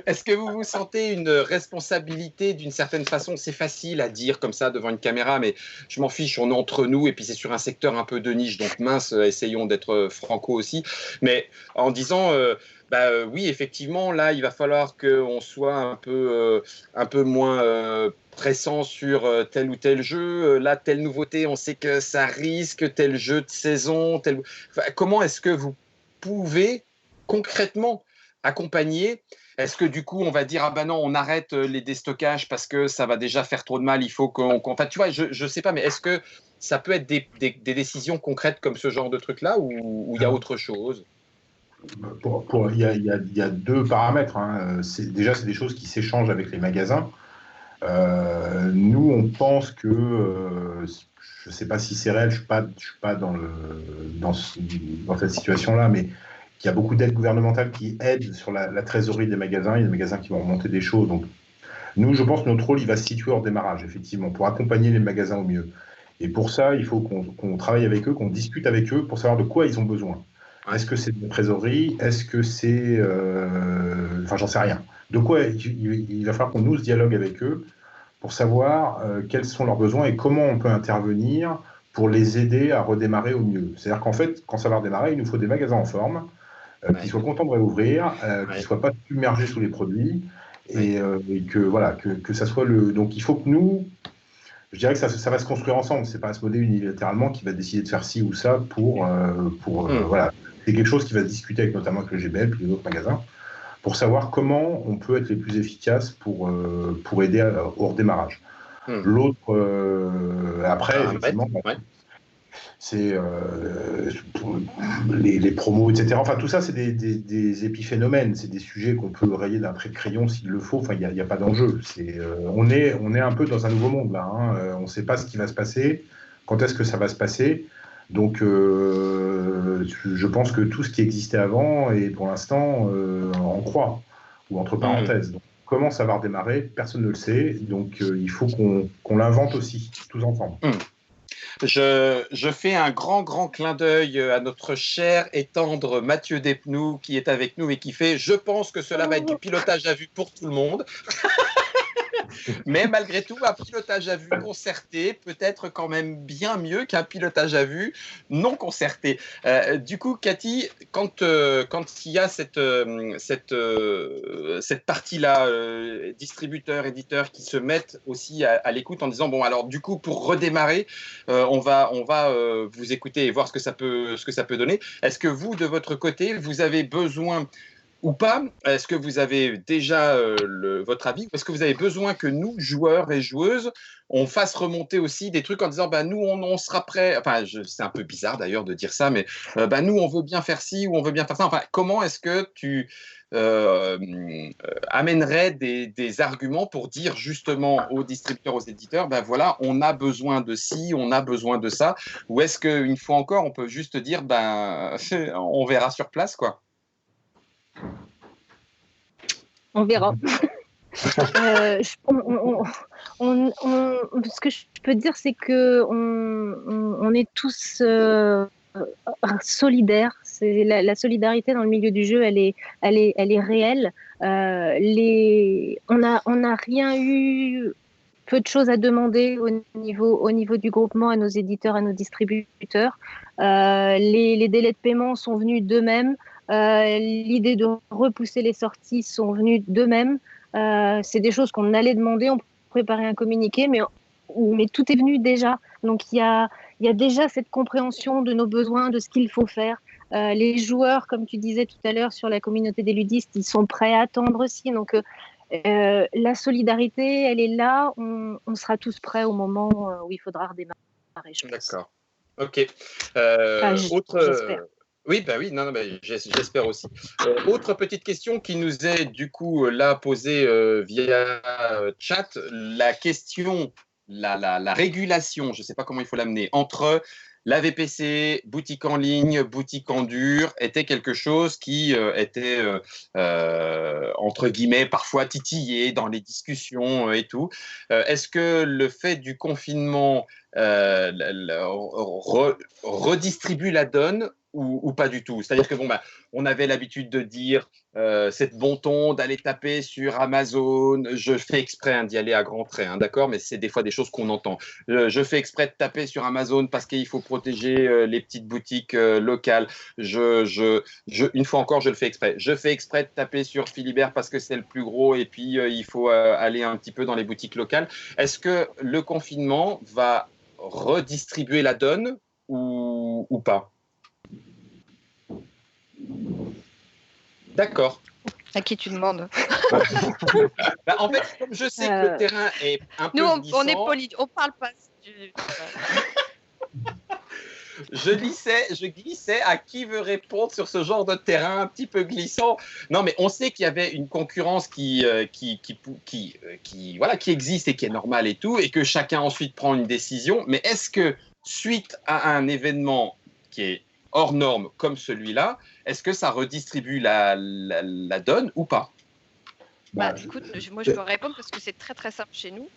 Est-ce que vous vous sentez une responsabilité d'une certaine façon? C'est facile à dire comme ça devant une caméra, mais je m'en fiche, on est entre nous et puis c'est sur un secteur un peu de niche, donc mince, essayons d'être franco aussi. Mais en disant, oui, effectivement, là, il va falloir qu'on soit un peu moins pressant sur tel ou tel jeu. Là, telle nouveauté, on sait que ça risque, tel jeu de saison. Comment est-ce que vous pouvez concrètement accompagner? Est-ce que du coup, on va dire, non, on arrête les déstockages parce que ça va déjà faire trop de mal, il faut qu'on... Enfin, tu vois, je ne sais pas, mais est-ce que ça peut être des décisions concrètes comme ce genre de truc-là ou il y a autre chose?
Il y a deux paramètres. Hein. Déjà, c'est des choses qui s'échangent avec les magasins. Nous, on pense que... je ne sais pas si c'est réel, je ne suis pas dans cette situation-là, mais il y a beaucoup d'aides gouvernementales qui aident sur la trésorerie des magasins. Il y a des magasins qui vont remonter des choses. Donc, nous, je pense que notre rôle, il va se situer hors démarrage, effectivement, pour accompagner les magasins au mieux. Et pour ça, il faut qu'on travaille avec eux, qu'on discute avec eux pour savoir de quoi ils ont besoin. Est-ce que c'est de la trésorerie? Est-ce que c'est... j'en sais rien. De quoi il va falloir qu'on nous dialogue avec eux pour savoir quels sont leurs besoins et comment on peut intervenir pour les aider à redémarrer au mieux. C'est-à-dire qu'en fait, quand ça va redémarrer, il nous faut des magasins en forme, qui soient contents de réouvrir, qui ne soient pas submergés sous les produits et que voilà, que ça soit le. Donc il faut que nous, je dirais que ça va se construire ensemble. C'est pas un modèle unilatéralement qui va décider de faire ci ou ça pour voilà. C'est quelque chose qui va se discuter notamment avec le GBL puis les autres magasins pour savoir comment on peut être les plus efficaces pour aider au redémarrage. L'autre, après, effectivement, c'est les promos, etc. Enfin, tout ça, c'est des épiphénomènes, c'est des sujets qu'on peut rayer d'un trait de crayon s'il le faut. Enfin, il n'y a pas d'enjeu. On est un peu dans un nouveau monde, là. On ne sait pas ce qui va se passer, quand est-ce que ça va se passer. Donc, je pense que tout ce qui existait avant est pour l'instant en croix, ou entre parenthèses. Donc, comment ça va redémarrer, personne ne le sait. Donc, il faut qu'on l'invente aussi, tous ensemble.
Je fais un grand clin d'œil à notre cher et tendre Mathieu Despnous qui est avec nous et qui fait « Je pense que cela va être du pilotage à vue pour tout le monde ». Mais malgré tout, un pilotage à vue concerté peut être quand même bien mieux qu'un pilotage à vue non concerté. Du coup, Cathy, quand il y a cette partie-là, distributeurs, éditeurs qui se mettent aussi à l'écoute en disant bon, alors du coup, pour redémarrer, on va vous écouter et voir ce que ça peut donner. Est-ce que vous, de votre côté, vous avez besoin ou pas? Est-ce que vous avez déjà votre avis? Est-ce que vous avez besoin que nous, joueurs et joueuses, on fasse remonter aussi des trucs en disant bah, nous, on sera prêts. Enfin, c'est un peu bizarre d'ailleurs de dire ça, mais bah, nous, on veut bien faire ci ou on veut bien faire ça. Enfin, comment est-ce que tu amènerais des arguments pour dire justement aux distributeurs, aux éditeurs, ben voilà, on a besoin de ci, on a besoin de ça? Ou est-ce qu'une fois encore, on peut juste dire ben on verra sur place, quoi?
On verra. Ce que je peux dire, c'est que on est tous solidaires. C'est la solidarité dans le milieu du jeu, elle est réelle. On n'a rien eu, peu de choses à demander au niveau du groupement, à nos éditeurs, à nos distributeurs. Les délais de paiement sont venus d'eux-mêmes. L'idée de repousser les sorties sont venues d'eux-mêmes. C'est des choses qu'on allait demander, on préparait un communiqué, mais tout est venu déjà. Donc il y a déjà cette compréhension de nos besoins, de ce qu'il faut faire. Les joueurs, comme tu disais tout à l'heure sur la communauté des ludistes, ils sont prêts à attendre aussi. Donc la solidarité, elle est là. On sera tous prêts au moment où il faudra redémarrer.
D'accord. Ok.
J'espère.
Oui, bah oui, non, j'espère aussi. Autre petite question qui nous est du coup là posée via chat, la question, la régulation, je ne sais pas comment il faut l'amener, entre la VPC, boutique en ligne, boutique en dur, était quelque chose qui était, entre guillemets, parfois titillé dans les discussions et tout. Est-ce que le fait du confinement redistribue la donne ou pas du tout? C'est-à-dire que bon, bah, on avait l'habitude de dire c'est bon ton d'aller taper sur Amazon. Je fais exprès d'y aller à grands traits, d'accord, mais c'est des fois des choses qu'on entend. Je fais exprès de taper sur Amazon parce qu'il faut protéger les petites boutiques locales. Une fois encore, je le fais exprès. Je fais exprès de taper sur Philibert parce que c'est le plus gros et puis il faut aller un petit peu dans les boutiques locales. Est-ce que le confinement va redistribuer la donne ou pas? D'accord.
À qui tu demandes?
Bah, en fait, comme je sais que le terrain est un peu glissant...
on est poli, on parle pas.
Je glissais à qui veut répondre sur ce genre de terrain un petit peu glissant. Non, mais on sait qu'il y avait une concurrence qui existe et qui est normale et tout, et que chacun ensuite prend une décision. Mais est-ce que suite à un événement qui est hors norme comme celui-là, est-ce que ça redistribue la donne ou pas?
Écoute, moi je peux répondre parce que c'est très très simple chez nous.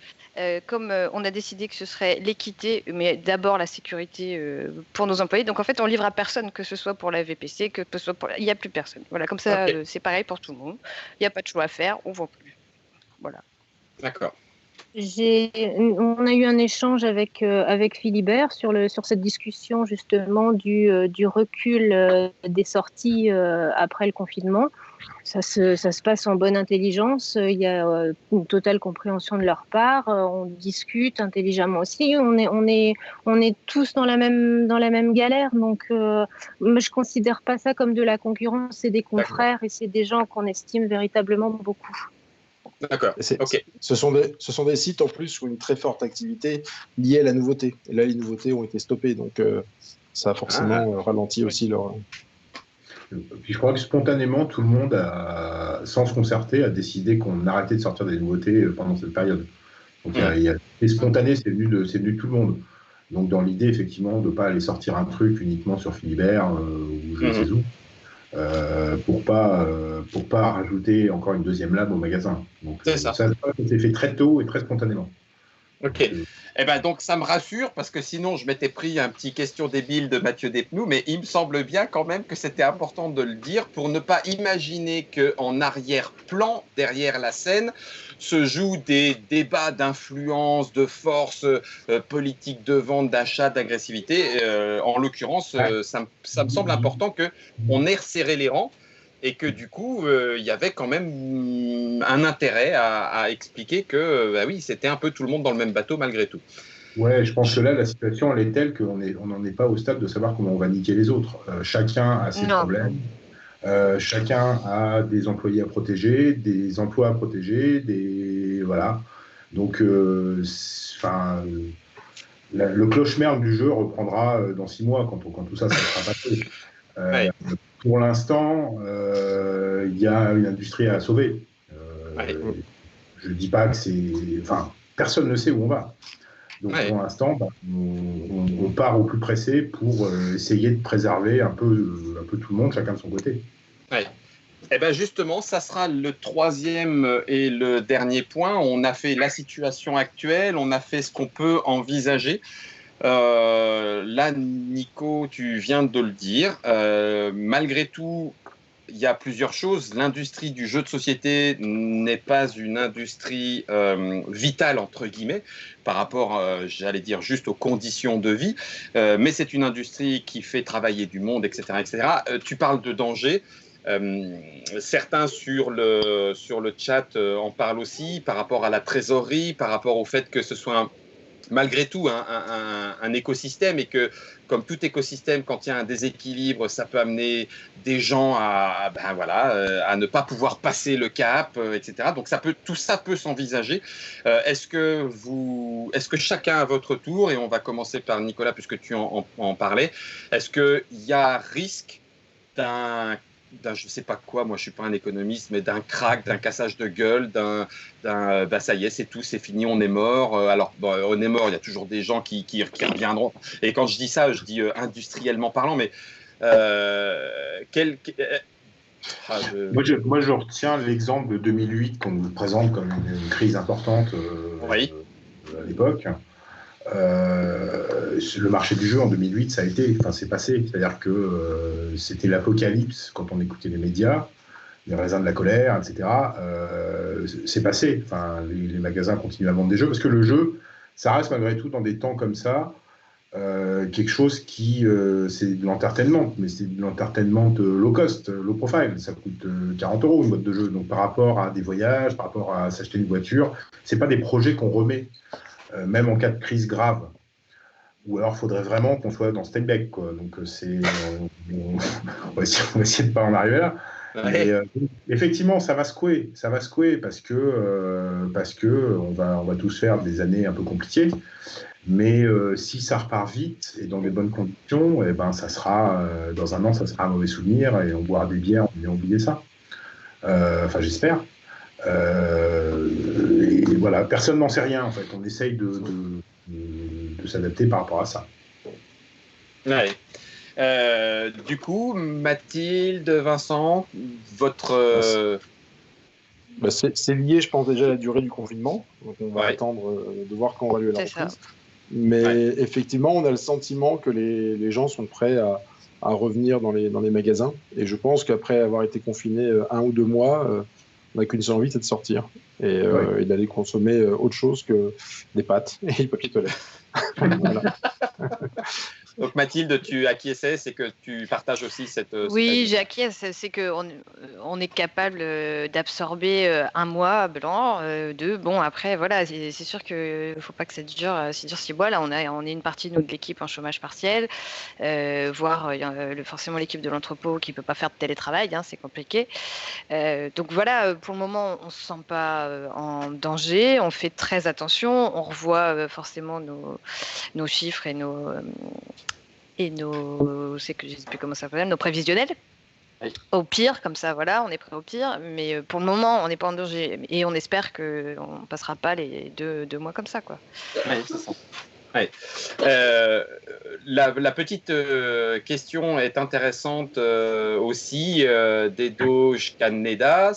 Comme on a décidé que ce serait l'équité, mais d'abord la sécurité pour nos employés. Donc en fait, on livre à personne, que ce soit pour la VPC, que ce soit il n'y a plus personne. Voilà, comme ça, okay. C'est pareil pour tout le monde. Il n'y a pas de choix à faire, on ne vend plus. Voilà.
D'accord.
On a eu un échange avec Philibert sur cette discussion justement du recul des sorties après le confinement. ça se passe en bonne intelligence. Il y a une totale compréhension de leur part. On discute intelligemment aussi. On est tous dans la même galère. Donc, moi, je considère pas ça comme de la concurrence. C'est des confrères et c'est des gens qu'on estime véritablement beaucoup.
D'accord. Ok.
Ce sont des sites en plus où une très forte activité liée à la nouveauté. Et là, les nouveautés ont été stoppées. Donc, ça a forcément ralenti aussi leur.
Puis je crois que spontanément, tout le monde, sans se concerter, a décidé qu'on arrêtait de sortir des nouveautés pendant cette période. Donc, c'est spontané, c'est venu de tout le monde. Donc, dans l'idée, effectivement, de ne pas aller sortir un truc uniquement sur Philibert ou je ne sais où, pour pas rajouter encore une deuxième lab au magasin. Donc, ça s'est fait très tôt et très spontanément.
Ok. Eh ben donc ça me rassure parce que sinon je m'étais pris un petit question débile de Mathieu Despnous, mais il me semble bien quand même que c'était important de le dire pour ne pas imaginer qu'en arrière-plan, derrière la scène, se jouent des débats d'influence, de force politique, de vente, d'achat, d'agressivité. En l'occurrence, ça me semble important qu'on ait resserré les rangs. Et que du coup, il y avait quand même un intérêt à expliquer que oui, c'était un peu tout le monde dans le même bateau malgré tout.
Ouais, je pense que là, la situation, elle est telle qu'on n'en est pas au stade de savoir comment on va niquer les autres. Chacun a ses problèmes. Chacun a des employés à protéger, des emplois à protéger, voilà. Donc, le cloche-merde du jeu reprendra dans 6 mois quand tout ça sera passé. Pour l'instant, il y a une industrie à sauver. Je ne dis pas que c'est... Enfin, personne ne sait où on va. Donc, pour l'instant, on part au plus pressé pour essayer de préserver un peu tout le monde, chacun de son côté.
Eh ben justement, ça sera le 3e et le dernier point. On a fait la situation actuelle, on a fait ce qu'on peut envisager. Là, Nico, tu viens de le dire. Malgré tout, il y a plusieurs choses. L'industrie du jeu de société n'est pas une industrie vitale, entre guillemets, par rapport, j'allais dire, juste aux conditions de vie. Mais c'est une industrie qui fait travailler du monde, etc. etc. Tu parles de danger. Certains sur le chat en parlent aussi par rapport à la trésorerie, par rapport au fait que ce soit malgré tout un écosystème et que comme tout écosystème, quand il y a un déséquilibre, ça peut amener des gens à ne pas pouvoir passer le cap, etc. Donc tout ça peut s'envisager. Est-ce que chacun à votre tour, et on va commencer par Nicolas puisque tu en parlais, est-ce qu'il y a risque d'un je sais pas quoi, moi je suis pas un économiste, mais d'un crack, d'un cassage de gueule, ça y est, c'est tout, c'est fini, on est mort. Alors on est mort, il y a toujours des gens qui reviendront. Et quand je dis ça, je dis industriellement parlant, mais
Moi je retiens l'exemple de 2008 qu'on nous présente comme une crise importante à l'époque. Le marché du jeu en 2008, c'est passé. C'est-à-dire que c'était l'apocalypse quand on écoutait les médias, les raisins de la colère, etc. C'est passé. Enfin, les magasins continuent à vendre des jeux parce que le jeu, ça reste malgré tout dans des temps comme ça quelque chose qui, c'est de l'entertainment, mais c'est de l'entertainment low cost, low profile. Ça coûte 40 € une boîte de jeu. Donc par rapport à des voyages, par rapport à s'acheter une voiture, c'est pas des projets qu'on remet. Même en cas de crise grave. Ou alors, il faudrait vraiment qu'on soit dans Steinbeck, quoi. Donc, on va essayer de ne pas en arriver là. Mais, effectivement, ça va secouer parce que on va tous faire des années un peu compliquées. Mais si ça repart vite et dans des bonnes conditions, ça sera, dans 1 an, ça sera un mauvais souvenir et on boira des bières, on va oublier ça. Enfin, j'espère. Et voilà, personne n'en sait rien en fait. On essaye de s'adapter par rapport à ça.
Du coup, Mathilde, Vincent, votre...
c'est lié, je pense, déjà à la durée du confinement. Donc on va attendre de voir quand on va lui la reprise. Mais effectivement, on a le sentiment que les gens sont prêts à revenir dans les magasins. Et je pense qu'après avoir été confiné 1 ou 2 mois, on n'a qu'une seule envie, c'est de sortir et d'aller consommer autre chose que des pâtes et du papier toilette. Voilà.
Donc Mathilde, tu acquiesçais, c'est que tu partages aussi cette...
Oui, j'acquiesce. C'est qu'on est capable d'absorber un mois blanc, deux. Bon, après, voilà, c'est sûr qu'il ne faut pas que ça dure 6 mois. Là, on est une partie de l'équipe en chômage partiel, voire forcément l'équipe de l'entrepôt qui ne peut pas faire de télétravail, hein, c'est compliqué. Donc voilà, pour le moment, on ne se sent pas en danger. On fait très attention. On revoit forcément nos chiffres et c'est que je sais plus comment ça s'appelle, nos prévisionnels.
Oui.
Au pire, comme ça, voilà, on est prêt au pire. Mais pour le moment, on n'est pas en danger. Et on espère qu'on ne passera pas les deux mois comme ça, quoi.
Oui, c'est ça. Ouais. La petite question est intéressante aussi d'Edo Caneda.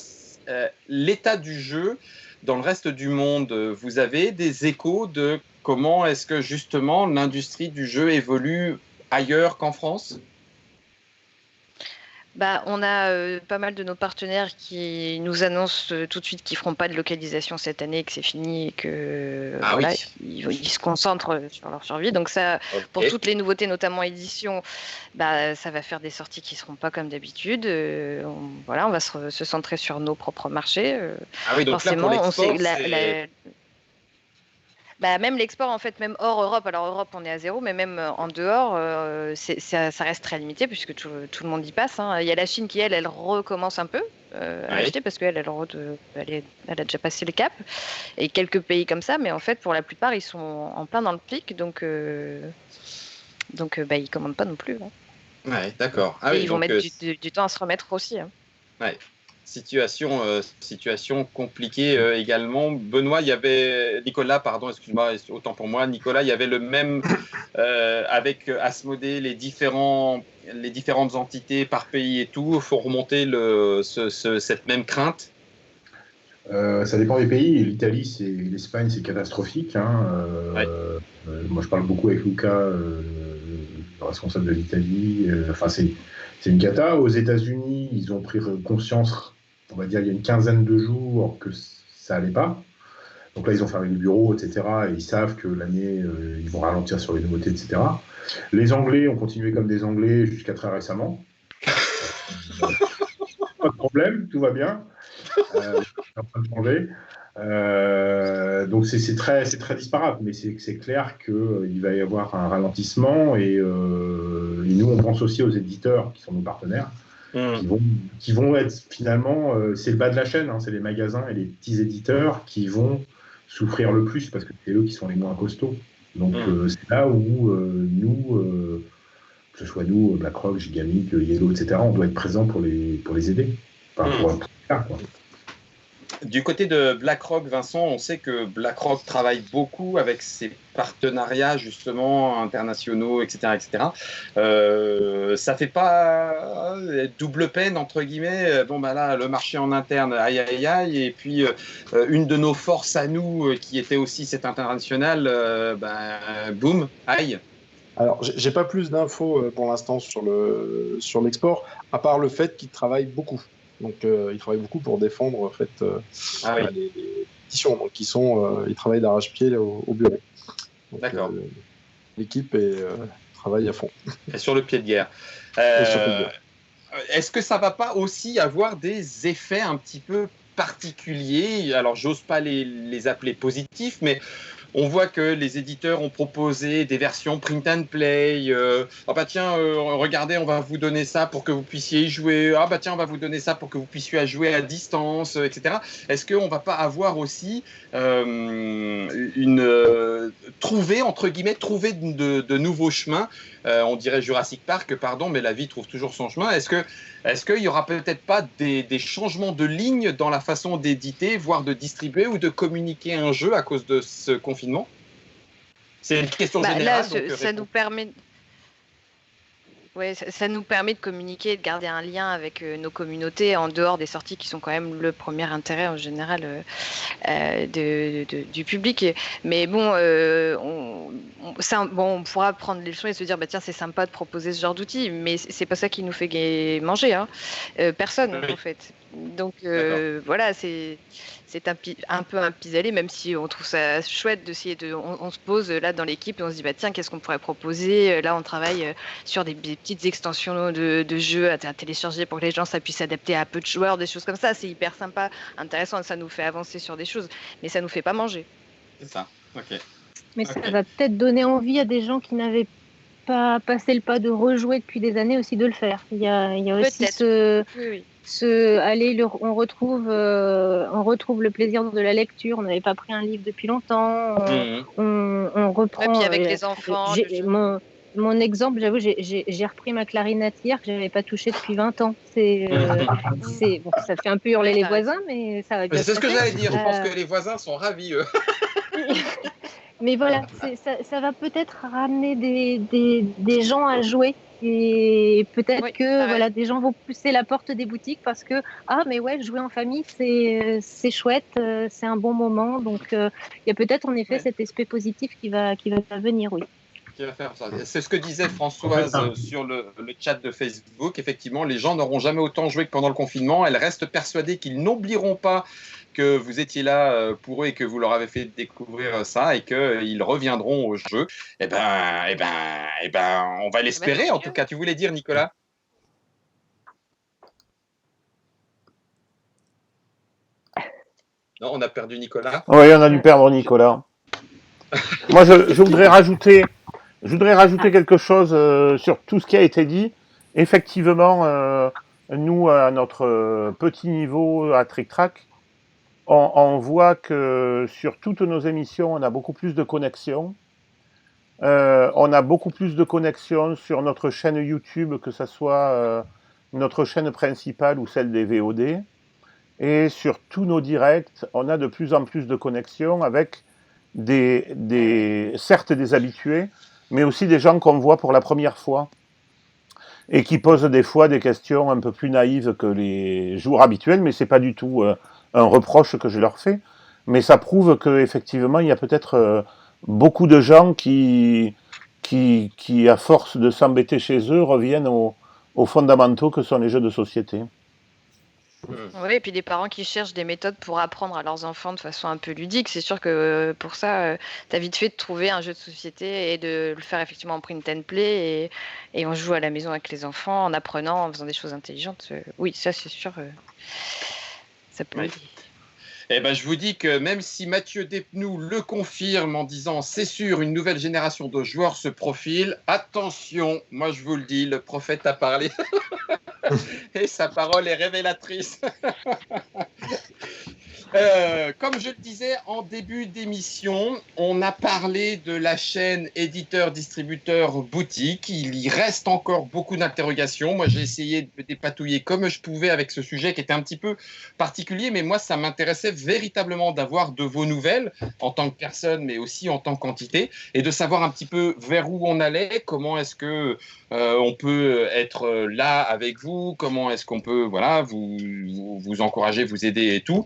L'état du jeu dans le reste du monde, vous avez des échos de comment est-ce que justement l'industrie du jeu évolue ailleurs qu'en France?
On a pas mal de nos partenaires qui nous annoncent tout de suite qu'ils ne feront pas de localisation cette année, que c'est fini et que voilà, ils se concentrent sur leur survie. Donc ça, pour toutes les nouveautés, notamment édition, ça va faire des sorties qui ne seront pas comme d'habitude. On va se centrer sur nos propres marchés.
Ah oui, donc
forcément,
là, pour l'export,
même l'export, en fait, même hors Europe, alors Europe, on est à 0, mais même en dehors, ça reste très limité puisque tout le monde y passe. Hein. Il y a la Chine qui, elle recommence un peu à acheter parce qu'elle a déjà passé le cap. Et quelques pays comme ça, mais en fait, pour la plupart, ils sont en plein dans le pic, donc ils ne commandent pas non plus. Hein.
Ouais, d'accord.
Et ils vont mettre du temps à se remettre aussi. Hein.
Ouais. Situation compliquée également. Benoît, Nicolas, pardon, excuse-moi, autant pour moi. Nicolas, il y avait le même avec Asmodée, les différentes entités par pays et tout. Il faut remonter cette même crainte.
Ça dépend des pays. L'Italie, l'Espagne, c'est catastrophique. Hein. Moi, je parle beaucoup avec Luca, le responsable de l'Italie. C'est une cata. Aux États-Unis, ils ont pris conscience, on va dire, il y a une quinzaine de jours que ça allait pas. Donc là, ils ont fermé les bureaux, etc. Et ils savent que l'année, ils vont ralentir sur les nouveautés, etc. Les Anglais ont continué comme des Anglais jusqu'à très récemment. Pas de problème, tout va bien. En train de changer. Donc c'est très disparate, mais c'est clair qu'il va y avoir un ralentissement et nous on pense aussi aux éditeurs qui sont nos partenaires qui vont être finalement c'est le bas de la chaîne, hein, c'est les magasins et les petits éditeurs qui vont souffrir le plus parce que c'est eux qui sont les moins costauds. Donc c'est là où nous que ce soit nous, BlackRock, Gigamic, Yellow, etc., on doit être présent pour les aider. Enfin, pour faire, quoi.
Du côté de BlackRock, Vincent, on sait que BlackRock travaille beaucoup avec ses partenariats justement internationaux, etc., etc. Ça fait pas double peine entre guillemets. Bon là, le marché en interne, aïe aïe aïe, et puis une de nos forces à nous qui était aussi cette internationale, boum, aïe.
Alors, j'ai pas plus d'infos pour l'instant sur l'export, à part le fait qu'ils travaillent beaucoup. Donc, ils travaillent beaucoup pour défendre en fait, les éditions. Donc, ils travaillent d'arrache-pied au bureau. Donc,
d'accord.
L'équipe travaille à fond.
Et sur le pied de guerre. Est-ce que ça va pas aussi avoir des effets un petit peu particuliers? Alors, j'ose pas les appeler positifs, mais on voit que les éditeurs ont proposé des versions print and play. Regardez, on va vous donner ça pour que vous puissiez y jouer. On va vous donner ça pour que vous puissiez jouer à distance, etc. Est-ce qu'on ne va pas avoir aussi trouver de nouveaux chemins? On dirait Jurassic Park, pardon, mais la vie trouve toujours son chemin. Est-ce qu'il n'y aura peut-être pas des changements de ligne dans la façon d'éditer, voire de distribuer ou de communiquer un jeu à cause de ce confinement? C'est une question générale.
Là, ça nous permet... Ouais, ça nous permet de communiquer et de garder un lien avec nos communautés en dehors des sorties qui sont quand même le premier intérêt en général du public. Mais bon, on pourra prendre les leçons et se dire tiens, c'est sympa de proposer ce genre d'outils, mais c'est pas ça qui nous fait manger. Hein. Personne, en fait. Donc voilà, c'est un peu un pis-aller, même si on trouve ça chouette d'essayer on se pose là dans l'équipe et on se dit bah tiens, qu'est-ce qu'on pourrait proposer? Là on travaille sur des petites extensions de jeux à télécharger pour que les gens ça puisse s'adapter à peu de joueurs, des choses comme ça. C'est hyper sympa, intéressant, ça nous fait avancer sur des choses, mais ça nous fait pas manger.
C'est ça, ok.
Mais ça va peut-être donner envie à des gens qui n'avaient pas passé le pas de rejouer depuis des années aussi de le faire. Il y a aussi on retrouve le plaisir de la lecture. On n'avait pas pris un livre depuis longtemps. On reprend.
Et puis avec les enfants.
Mon exemple, j'avoue, j'ai repris ma clarinetière que j'avais pas touchée depuis 20 ans. Bon, ça fait un peu hurler les voisins, mais ça va bien.
C'est ce que j'allais dire. Je pense que les voisins sont ravis, eux.
Mais voilà, ça va peut-être ramener des gens à jouer. Et peut-être que voilà, des gens vont pousser la porte des boutiques parce que mais ouais, jouer en famille c'est chouette, c'est un bon moment. Donc il y a peut-être en effet cet aspect positif qui va venir, oui.
Qui va faire ça. C'est ce que disait Françoise sur le chat de Facebook. Effectivement, les gens n'auront jamais autant joué que pendant le confinement. Elle reste persuadée qu'ils n'oublieront pas que vous étiez là pour eux et que vous leur avez fait découvrir ça et qu'ils reviendront au jeu. Eh ben, on va l'espérer. En tout cas, tu voulais dire, Nicolas? Non, on a perdu Nicolas.
Oui, on a dû perdre Nicolas. Moi, je voudrais rajouter quelque chose sur tout ce qui a été dit. Effectivement, nous, à notre petit niveau à Trick Track, on voit que sur toutes nos émissions, on a beaucoup plus de connexions. On a beaucoup plus de connexions sur notre chaîne YouTube, que ce soit notre chaîne principale ou celle des VOD. Et sur tous nos directs, on a de plus en plus de connexions avec certes des habitués, mais aussi des gens qu'on voit pour la première fois et qui posent des fois des questions un peu plus naïves que les joueurs habituels, mais c'est pas du tout un reproche que je leur fais, mais ça prouve qu'effectivement il y a peut-être beaucoup de gens qui à force de s'embêter chez eux reviennent aux fondamentaux que sont les jeux de société.
Oui, et puis des parents qui cherchent des méthodes pour apprendre à leurs enfants de façon un peu ludique. C'est sûr que pour ça, tu as vite fait de trouver un jeu de société et de le faire effectivement en print and play et on joue à la maison avec les enfants en apprenant, en faisant des choses intelligentes. Oui, ça c'est sûr, ça peut aider.
Eh ben, je vous dis que même si Mathieu Despnous le confirme en disant c'est sûr, une nouvelle génération de joueurs se profile, attention, moi je vous le dis, le prophète a parlé et sa parole est révélatrice. Comme je le disais en début d'émission, on a parlé de la chaîne éditeur-distributeur boutique. Il y reste encore beaucoup d'interrogations. Moi, j'ai essayé de me dépatouiller comme je pouvais avec ce sujet qui était un petit peu particulier, mais moi, ça m'intéressait véritablement d'avoir de vos nouvelles en tant que personne, mais aussi en tant qu'entité, et de savoir un petit peu vers où on allait, comment est-ce que on peut être là avec vous, comment est-ce qu'on peut vous encourager, vous aider et tout.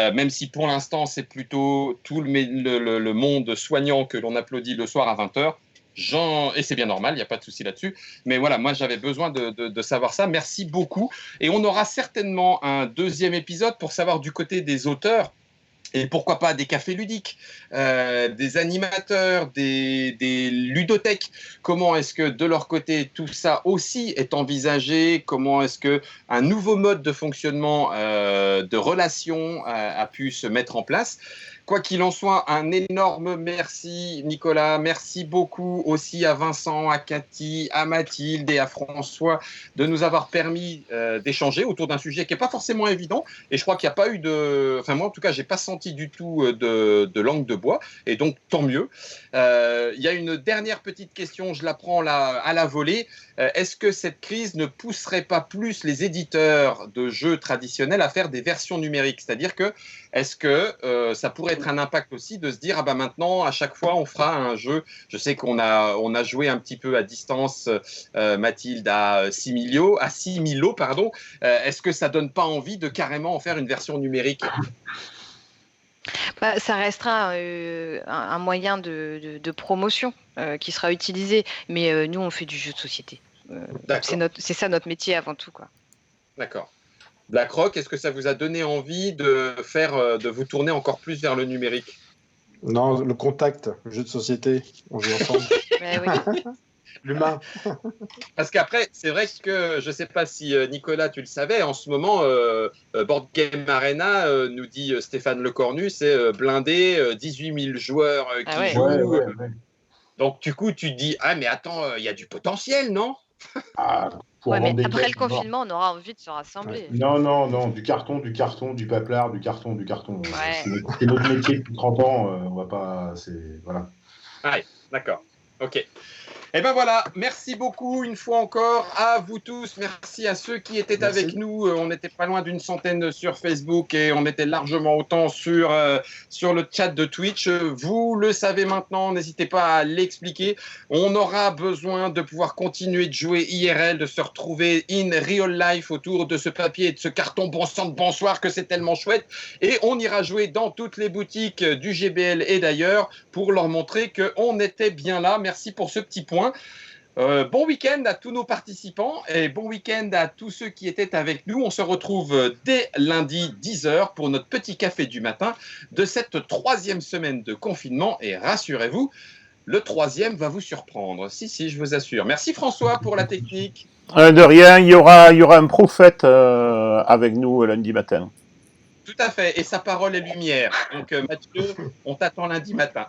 Même si pour l'instant, c'est plutôt tout le monde soignant que l'on applaudit le soir à 20h. Et c'est bien normal, il n'y a pas de souci là-dessus. Mais voilà, moi, j'avais besoin de savoir ça. Merci beaucoup. Et on aura certainement un deuxième épisode pour savoir du côté des auteurs. Et pourquoi pas des cafés ludiques, des animateurs, des ludothèques. Comment est-ce que de leur côté tout ça aussi est envisagé? Comment est-ce que un nouveau mode de fonctionnement de relation a pu se mettre en place? Quoi qu'il en soit, un énorme merci Nicolas, merci beaucoup aussi à Vincent, à Cathy, à Mathilde et à François de nous avoir permis d'échanger autour d'un sujet qui n'est pas forcément évident et je crois qu'il n'y a pas eu moi en tout cas j'ai pas senti du tout de langue de bois et donc tant mieux. Il y a une dernière petite question, je la prends à la volée. Est-ce que cette crise ne pousserait pas plus les éditeurs de jeux traditionnels à faire des versions numériques? C'est-à-dire que est-ce que ça pourrait être un impact aussi de se dire maintenant à chaque fois on fera un jeu? Je sais qu'on a joué un petit peu à distance, Mathilde, à Similo, pardon. Est-ce que ça donne pas envie de carrément en faire une version numérique?
Ça restera un moyen de promotion qui sera utilisé, mais nous on fait du jeu de société. C'est ça notre métier avant tout, quoi.
D'accord. BlackRock, est-ce que ça vous a donné envie de vous tourner encore plus vers le numérique?
Non, le contact, le jeu de société, on joue ensemble.
Oui.
L'humain.
Parce qu'après, c'est vrai que je ne sais pas si Nicolas, tu le savais, en ce moment, Board Game Arena, nous dit Stéphane Lecornu, c'est blindé, 18 000 joueurs qui jouent. Donc, du coup, tu te dis, ah, mais attends, il y a du potentiel, non?
Mais après le confinement, on aura envie de se rassembler.
Non, du carton, du paplard, du carton.
Ouais.
C'est notre métier depuis 30 ans, on va pas. Voilà.
Ouais, d'accord. Ok. Et ben voilà, merci beaucoup une fois encore à vous tous. Merci à ceux qui étaient avec nous. On n'était pas loin d'une centaine sur Facebook et on était largement autant sur le chat de Twitch. Vous le savez maintenant, n'hésitez pas à l'expliquer. On aura besoin de pouvoir continuer de jouer IRL, de se retrouver in real life autour de ce papier et de ce carton bon sang de bonsoir que c'est tellement chouette. Et on ira jouer dans toutes les boutiques du GBL et d'ailleurs pour leur montrer qu'on était bien là. Merci pour ce petit point. Bon week-end à tous nos participants et bon week-end à tous ceux qui étaient avec nous. On se retrouve dès lundi 10h pour notre petit café du matin de cette 3e semaine de confinement. Et rassurez-vous, le 3e va vous surprendre. Si, je vous assure. Merci François pour la technique.
De rien, il y aura un prophète avec nous lundi matin.
Tout à fait, et sa parole est lumière. Donc Mathieu, on t'attend lundi matin.